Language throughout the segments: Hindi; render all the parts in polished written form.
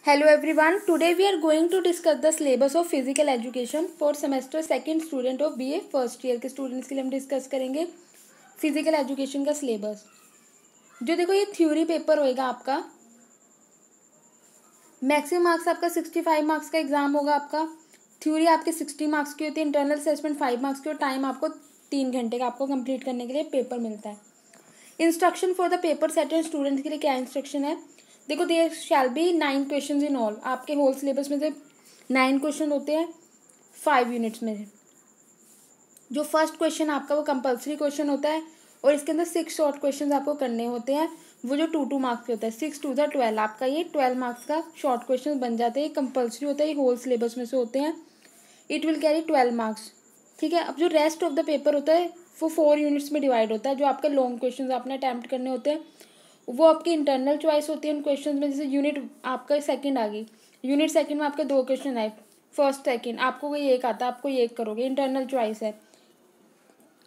Hello everyone. Today we are going to discuss the syllabus of physical education for semester second student of BA first year के स्टूडेंट्स के लिए हम डिस्कस करेंगे फिजिकल एजुकेशन का सिलेबस। जो देखो ये थ्योरी पेपर होएगा आपका, मैक्सिमम मार्क्स आपका 65 मार्क्स का एग्जाम होगा। आपका थ्योरी आपके 60 मार्क्स की होती है, इंटरनल असेसमेंट 5 मार्क्स की और टाइम आपको 3 घंटे का आपको कंप्लीट करने के लिए पेपर मिलता है। Instruction for the paper set and student के लिए क्या इंस्ट्रक्शन है, देखो there shall be 9 question in all. आपके होल सिलेबस में से 9 क्वेश्चन होते हैं 5 यूनिट्स में। जो फर्स्ट क्वेश्चन आपका वो कंपल्सरी क्वेश्चन होता है और इसके अंदर 6 शॉर्ट क्वेश्चन आपको करने होते हैं, वो जो 2 मार्क्स के होता है। 6 2 12 आपका ये 12 मार्क्स का शॉर्ट क्वेश्चन बन जाते हैं। कंपल्सरी होता है, ये होल सिलेबस में से होते हैं। इट विल कैरी 12 मार्क्स, ठीक है। अब जो रेस्ट ऑफ द पेपर होता है वो 4 यूनिट्स में डिवाइड होता है। जो आपके लॉन्ग क्वेश्चन आपने अटैम्प्ट करने होते हैं वो आपकी इंटरनल चॉइस होती है उन क्वेश्चन में। जैसे यूनिट आपका सेकंड आ गई, यूनिट सेकंड में आपके 2 क्वेश्चन आए, फर्स्ट सेकंड, आपको कोई एक आता है, आप कोई एक करोगे, इंटरनल चॉइस है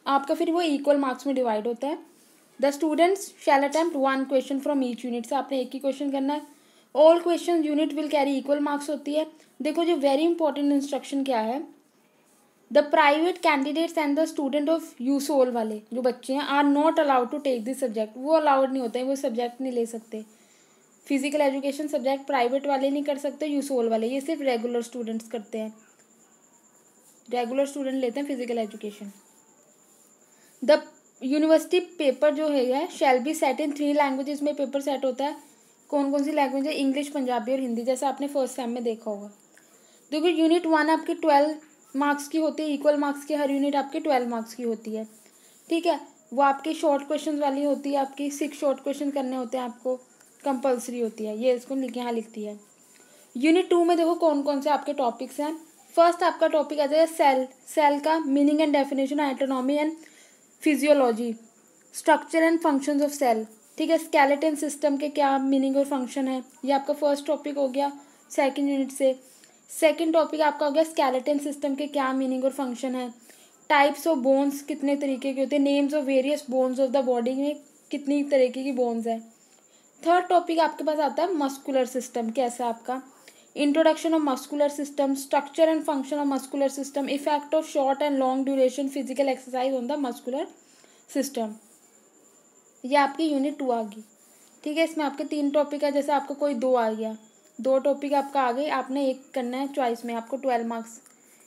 आपका, फिर वो इक्वल मार्क्स में डिवाइड होता है। The students shall attempt 1 question from each unit, से आपने एक ही क्वेश्चन करना है। All question unit will carry equal marks होती है। देखो जो वेरी इंपॉर्टेंट इंस्ट्रक्शन क्या है, the private candidates and the student of USOL वाले जो बच्चे हैं are not allowed to take this subject, वो अलाउड नहीं होते हैं, वो सब्जेक्ट नहीं ले सकते। फिजिकल एजुकेशन सब्जेक्ट प्राइवेट वाले नहीं कर सकते, यूसोल वाले, ये सिर्फ रेगुलर स्टूडेंट्स करते हैं। रेगुलर स्टूडेंट लेते हैं physical education. The university paper जो है shall be set in 3 languages में पेपर सेट होता है। कौन कौन सी लैंग्वेज है, इंग्लिश, पंजाबी और हिंदी, जैसा आपने फर्स्ट सेम में देखा होगा। देखो यूनिट 1 आपकी 12 मार्क्स की होती है, इक्वल मार्क्स की, हर यूनिट आपकी 12 मार्क्स की होती है, ठीक है। वो आपकी शॉर्ट क्वेश्चन वाली होती है, आपकी 6 शॉर्ट क्वेश्चन करने होते हैं, आपको कंपल्सरी होती है, ये इसको यहाँ लिखती है। यूनिट 2 में देखो कौन कौन से आपके टॉपिक्स हैं। फर्स्ट आपका टॉपिक आ जाएगा सेल, सेल का meaning and definition, anatomy and physiology, structure and functions of cell, ठीक है। स्केलेटन सिस्टम के क्या मीनिंग और फंक्शन है, ये आपका फर्स्ट टॉपिक हो गया सेकंड यूनिट से। सेकंड टॉपिक आपका हो गया स्केलेटन सिस्टम के क्या मीनिंग और फंक्शन है। टाइप्स ऑफ बोन्स, कितने तरीके के होते हैं, names of various bones of the body में कितनी तरीके की बोन्स है। थर्ड टॉपिक आपके पास आता है मस्कुलर सिस्टम, कैसा आपका introduction of muscular system, structure and function of muscular system, effect of short and long duration physical exercise on the muscular system. ये आपकी यूनिट 2 आ गई, ठीक है। इसमें आपके 3 टॉपिक है, जैसे आपको कोई 2 आ गया, 2 टॉपिक आपका आ गए, आपने एक करना है चॉइस में, आपको 12 मार्क्स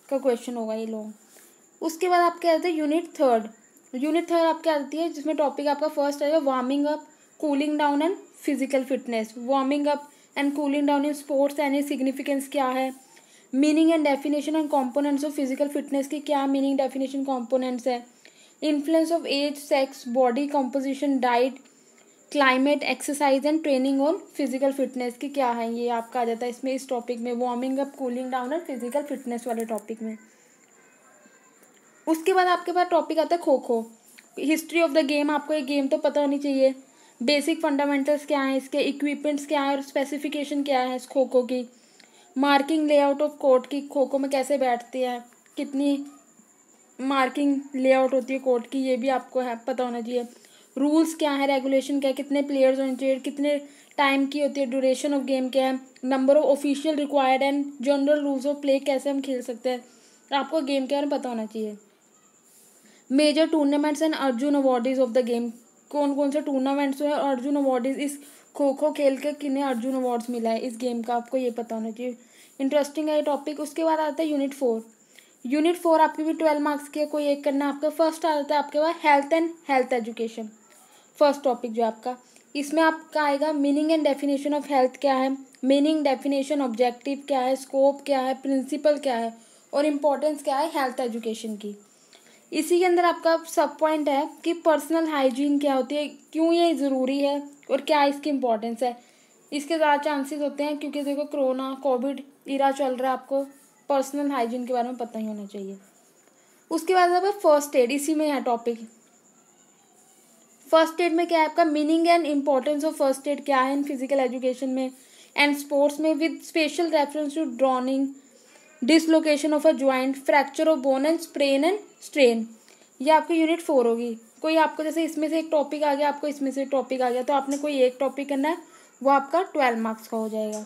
का क्वेश्चन होगा ये लॉन्ग। उसके बाद आपके आते हैं यूनिट थर्ड। यूनिट थर्ड आपके आती है जिसमें टॉपिक आपका फर्स्ट आएगा warming up, cooling down and physical fitness. Warming up and cooling down in sports and significance क्या है, meaning and definition and components of physical fitness की क्या मीनिंग, डेफिनेशन, कॉम्पोनेंट्स है। Influence of age, sex, body composition, diet, climate, exercise and training on physical fitness की क्या है, ये आपका आ जाता है इसमें, इस टॉपिक में, वार्मिंग अप, कूलिंग डाउन और फिजिकल फिटनेस वाले टॉपिक में। उसके बाद आपके पास टॉपिक आता है kho kho, history of the game, आपको ये गेम तो पता होनी चाहिए, बेसिक फंडामेंटल्स क्या है इसके, इक्विपमेंट्स क्या है और स्पेसिफिकेशन क्या है खो खो की, मार्किंग लेआउट ऑफ कोर्ट की, खो खो में कैसे बैठते हैं, कितनी मार्किंग लेआउट होती है कोर्ट की, ये भी आपको है पता होना चाहिए। रूल्स क्या है, रेगुलेशन क्या है, कितने प्लेयर्स होने चाहिए, कितने टाइम की होती है, ड्यूरेशन ऑफ गेम क्या है, number of official required and general rules of play, कैसे हम खेल सकते हैं, आपको गेम के बारे में पता होना चाहिए। Major tournaments and Arjuna awardees of the game, कौन कौन से टूर्नामेंट्स है, अर्जुन अवार्डीज, इस खो खो खेल के किन्हें अर्जुन अवार्ड्स मिला है इस गेम का, आपको ये पता होना चाहिए। इंटरेस्टिंग है ये टॉपिक। उसके बाद आता है यूनिट 4। यूनिट 4 आपकी भी 12 मार्क्स की है, कोई एक करना है आपका। फर्स्ट आता है आपके पास health and health education, first topic जो आपका, इसमें आपका आएगा meaning and definition of health क्या है, मीनिंग, डेफिनेशन, ऑब्जेक्टिव क्या है, स्कोप क्या है, प्रिंसिपल क्या है और इम्पोर्टेंस क्या है हेल्थ एजुकेशन की। इसी के अंदर आपका सब पॉइंट है कि पर्सनल हाइजीन क्या होती है, क्यों ये ज़रूरी है और क्या इसकी इम्पोर्टेंस है। इसके ज़्यादा चांसेस होते हैं क्योंकि देखो कोरोना कोविड इरा चल रहा है, आपको पर्सनल हाइजीन के बारे में पता ही होना चाहिए। उसके बाद अब फर्स्ट एड, इसी में है टॉपिक। फर्स्ट एड में क्या है आपका, meaning and importance of first aid क्या है इन फिजिकल एजुकेशन में एंड स्पोर्ट्स में, with special reference to drowning, dislocation of a joint, fracture of bone and sprain and strain. ये आपकी यूनिट 4 होगी। कोई आपको जैसे इसमें से एक टॉपिक आ गया, आपको इसमें से एक टॉपिक आ गया, तो आपने कोई एक टॉपिक करना है, वो आपका 12 मार्क्स का हो जाएगा।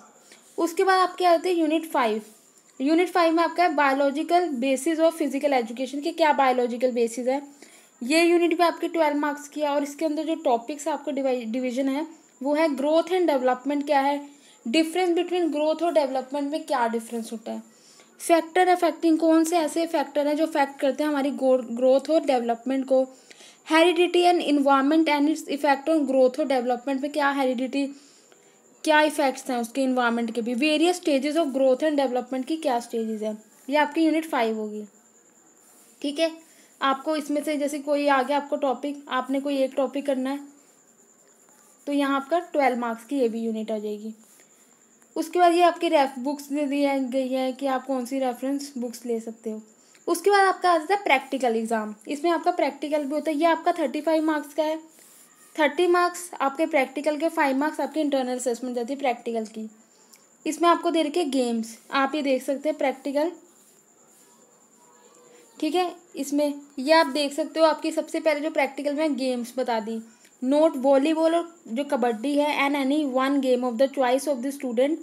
उसके बाद आपके आते हैं यूनिट 5। यूनिट 5 में आपका है biological basis of physical education के क्या बायोलॉजिकल बेसिस है। ये यूनिट भी आपके 12 मार्क्स की है और इसके अंदर जो टॉपिक्स आपको डिवीजन है वो है ग्रोथ एंड डेवलपमेंट क्या है, डिफरेंस बिटवीन ग्रोथ और डेवलपमेंट में क्या डिफरेंस होता है, फैक्टर अफेक्टिंग कौन से ऐसे फैक्टर हैं जो अफेक्ट करते हैं हमारी ग्रोथ और डेवलपमेंट को, heredity and environment and its effect on growth और डेवलपमेंट में क्या हेरिडिटी क्या इफेक्ट्स हैं उसके इन्वायरमेंट के भी, various stages of growth and development की क्या स्टेजेस है। ये आपकी यूनिट 5 होगी। ठीक है, आपको इसमें से जैसे कोई आ गया आपको टॉपिक, आपने कोई एक टॉपिक करना है तो यहाँ आपका 12 मार्क्स की ये भी यूनिट आ जाएगी। उसके बाद ये आपकी बुक्स दे दी गई है कि आप कौन सी रेफरेंस बुक्स ले सकते हो। उसके बाद आपका आ जाता है प्रैक्टिकल एग्जाम। इसमें आपका प्रैक्टिकल भी होता है। ये आपका 35 मार्क्स का है। 30 मार्क्स आपके प्रैक्टिकल के, 5 मार्क्स आपके इंटरनल असेसमेंट जाती है प्रैक्टिकल की। इसमें आपको दे रखे गेम्स, आप ये देख सकते हैं प्रैक्टिकल। ठीक है, इसमें ये आप देख सकते हो आपकी सबसे पहले जो प्रैक्टिकल में गेम्स बता दी, नोट वॉलीबॉल और जो कबड्डी है, and any one game of the choice of the student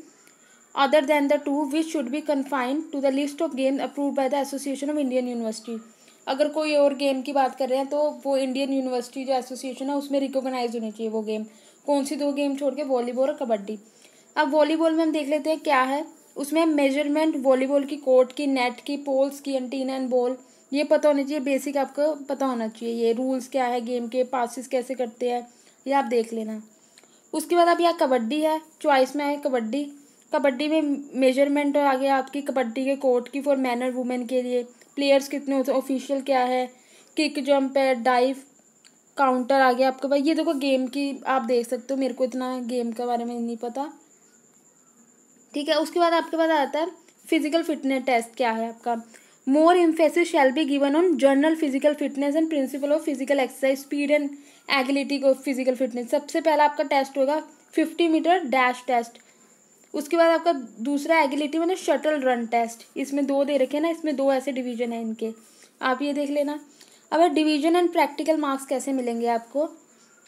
other than the two which should be confined to the list of game approved by the association of Indian university. अगर कोई और गेम की बात कर रहे हैं तो वो इंडियन यूनिवर्सिटी जो एसोसिएशन है उसमें रिकॉग्नाइज होनी चाहिए वो गेम। कौन सी 2 गेम छोड़ के, वॉलीबॉल और कबड्डी। अब वॉलीबॉल में हम देख लेते हैं क्या है। उसमें मेजरमेंट वॉलीबॉल की, कोर्ट की, नेट की, पोल्स की, एंटीना एंड बॉल, ये पता होना चाहिए, बेसिक आपको पता होना चाहिए। ये रूल्स क्या है गेम के, पासिस कैसे करते हैं, ये आप देख लेना। उसके बाद अब यहाँ कबड्डी है, चॉइस में है कबड्डी। कबड्डी में मेजरमेंट आ गया आपकी कबड्डी के कोर्ट की फॉर मैन और वुमेन के लिए, प्लेयर्स कितने होते हैं, ऑफिशियल क्या है, किक, जंप है, डाइव, काउंटर आ गया आपके पास। ये देखो गेम की आप देख सकते हो, मेरे को इतना गेम के बारे में नहीं पता। ठीक है, उसके बाद आपके पास आता है फिजिकल फिटनेस टेस्ट क्या है आपका। More emphasis shall be given on general physical fitness and principle of physical exercise, speed and agility को फिजिकल फिटनेस। सबसे पहला आपका टेस्ट होगा 50 मीटर डैश टेस्ट। उसके बाद आपका दूसरा एगिलिटी मतलब शटल रन टेस्ट। इसमें 2 दे रखे हैं ना, इसमें 2 ऐसे डिवीजन है इनके, आप ये देख लेना। अब डिवीजन एंड प्रैक्टिकल मार्क्स कैसे मिलेंगे आपको।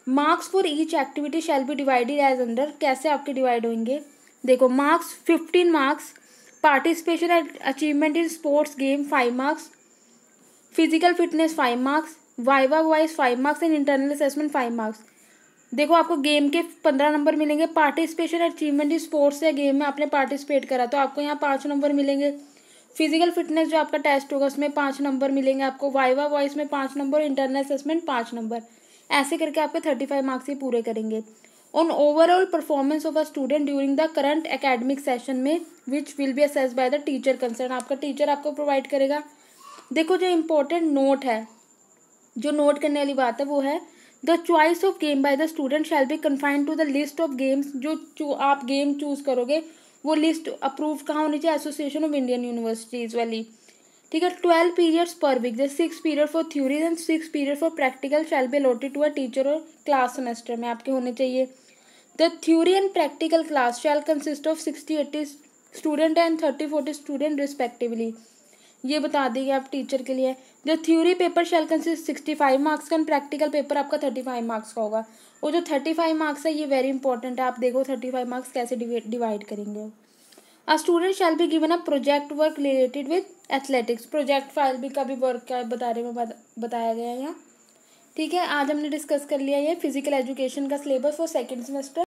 Marks for each activity shall be divided as under, कैसे आपके डिवाइड होंगे देखो। Marks 15 marks, participation and achievement in sports game 5 marks, physical fitness 5 marks, viva voce 5 marks and internal assessment 5 marks. देखो आपको गेम के 15 नंबर मिलेंगे, पार्टिसिपेशन अचीवमेंट इन स्पोर्ट्स या गेम में आपने पार्टिसिपेट करा तो आपको यहाँ 5 नंबर मिलेंगे। फिजिकल फिटनेस जो आपका टेस्ट होगा उसमें 5 नंबर मिलेंगे आपको, वाइवा वॉइस में 5 नंबर, इंटरनल असेसमेंट 5 नंबर। ऐसे करके आपके 35 मार्क्स ही पूरे करेंगे। On overall performance of a student during the current academic session में which will be assessed by the teacher concern, आपका टीचर आपको प्रोवाइड करेगा। देखो जो इम्पोर्टेंट नोट है, जो नोट करने वाली बात है वो है the choice of game by the student shall be confined to the list of games. जो आप गेम चूज करोगे वो लिस्ट अप्रूव कहाँ होनी चाहिए, एसोसिएशन ऑफ इंडियन यूनिवर्सिटीज वाली। ठीक है, 12 पीरियड्स पर वीक, जैसे 6 period for theory and 6 period for practical shall be allotted to a teacher और क्लास सेमेस्टर में आपके होने चाहिए। The theory and practical class shall consist of 60-80 student and 30-40 student respectively. ये बता देंगे आप टीचर के लिए। जो theory paper shall consist 65 marks का, प्रैक्टिकल पेपर आपका 35 मार्क्स का होगा। और जो 35 मार्क्स है ये वेरी इंपॉर्टेंट है, आप देखो 35 मार्क्स कैसे डिवाइड करेंगे। A student shall be given a project work related with athletics, project file भी का भी वर्क का बारे में बताया गया है यहाँ। ठीक है, आज हमने डिस्कस कर लिया ये फिजिकल एजुकेशन का सिलेबस फॉर 2nd सेमेस्टर।